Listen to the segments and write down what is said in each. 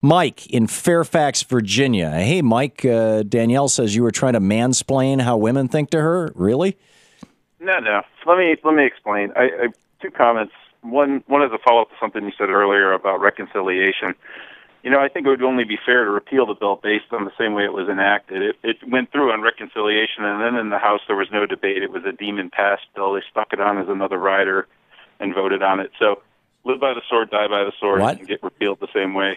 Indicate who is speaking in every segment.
Speaker 1: Mike in Fairfax, Virginia. Hey, Mike, Danielle says you were trying to mansplain how women think to her. Really?
Speaker 2: No. Let me explain. I two comments. One is a follow-up to something you said earlier about reconciliation. I think it would only be fair to repeal the bill based on the same way it was enacted. It went through on reconciliation, and then in the House there was no debate. It was a demon-passed bill. They stuck it on as another rider and voted on it. So live by the sword, die by the sword,
Speaker 1: What?
Speaker 2: and get repealed the same way.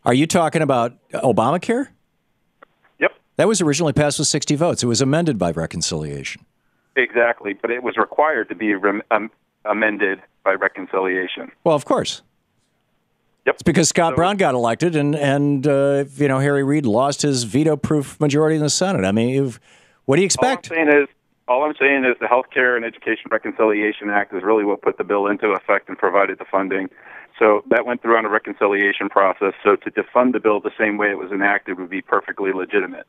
Speaker 1: Are you talking about Obamacare?
Speaker 2: Yep.
Speaker 1: That was originally passed with 60 votes. It was amended by reconciliation.
Speaker 2: Exactly, but it was required to be amended by reconciliation.
Speaker 1: Well, of course.
Speaker 2: Yep.
Speaker 1: It's because Scott Brown got elected and Harry Reid lost his veto-proof majority in the Senate. I mean, what do you expect?
Speaker 2: All I'm saying is the Health Care and Education Reconciliation Act is really what put the bill into effect and provided the funding. So that went through on a reconciliation process. So to defund the bill the same way it was enacted would be perfectly legitimate.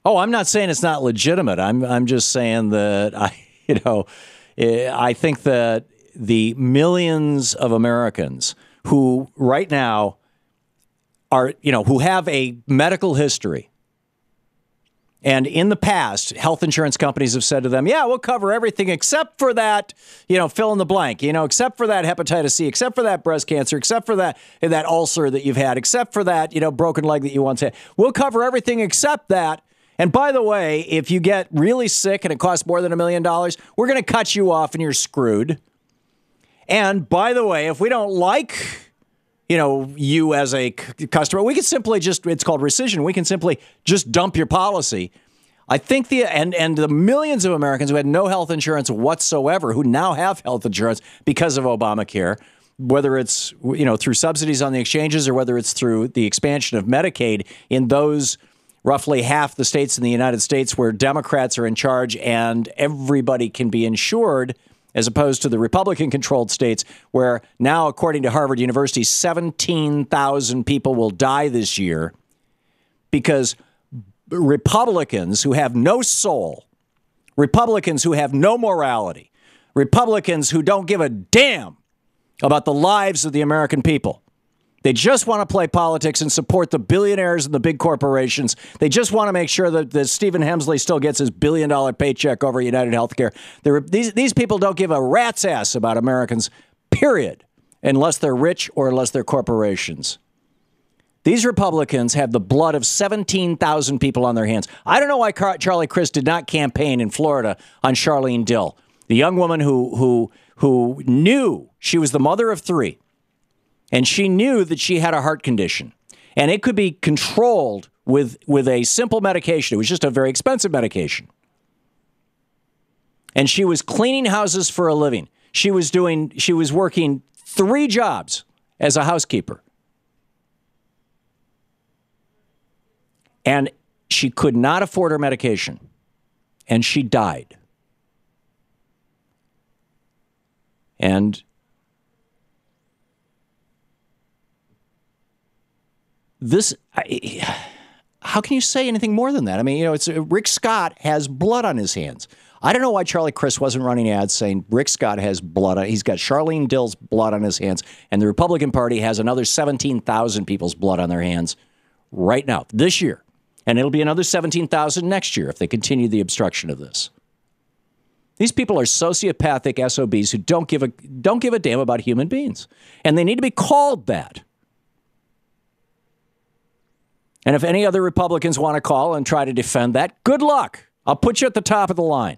Speaker 1: Oh, I'm not saying it's not legitimate. I'm just saying that I think that the millions of Americans who right now are, who have a medical history. And in the past, health insurance companies have said to them, yeah, we'll cover everything except for that, fill in the blank, except for that hepatitis C, except for that breast cancer, except for that ulcer that you've had, except for that, broken leg that you once had. We'll cover everything except that. And by the way, if you get really sick and it costs more than $1 million, we're going to cut you off and you're screwed. And by the way, if we don't like, you as a customer, we can simply it's called rescission. We can simply just dump your policy. I think and the millions of Americans who had no health insurance whatsoever, who now have health insurance because of Obamacare, whether it's, through subsidies on the exchanges or whether it's through the expansion of Medicaid in those roughly half the states in the United States where Democrats are in charge and everybody can be insured, as opposed to the Republican-controlled states where now, according to Harvard University, 17,000 people will die this year because Republicans who have no soul, Republicans who have no morality, Republicans who don't give a damn about the lives of the American people. They just want to play politics and support the billionaires and the big corporations. They just want to make sure that Stephen Hemsley still gets his $1 billion paycheck over United Healthcare. These people don't give a rat's ass about Americans, period, unless they're rich or unless they're corporations. These Republicans have the blood of 17,000 people on their hands. I don't know why Charlie Crist did not campaign in Florida on Charlene Dill, the young woman who knew she was the mother of three. And she knew that she had a heart condition, and it could be controlled with a simple medication. It was just a very expensive medication. And she was cleaning houses for a living. She was working 3 jobs as a housekeeper. And she could not afford her medication, and she died. And how can you say anything more than that? I mean, it's Rick Scott has blood on his hands. I don't know why Charlie Crist wasn't running ads saying Rick Scott has blood. He's got Charlene Dill's blood on his hands, and the Republican Party has another 17,000 people's blood on their hands right now, this year. And it'll be another 17,000 next year if they continue the obstruction of this. These people are sociopathic SOBs who don't give a damn about human beings, and they need to be called that. And if any other Republicans want to call and try to defend that, good luck. I'll put you at the top of the line.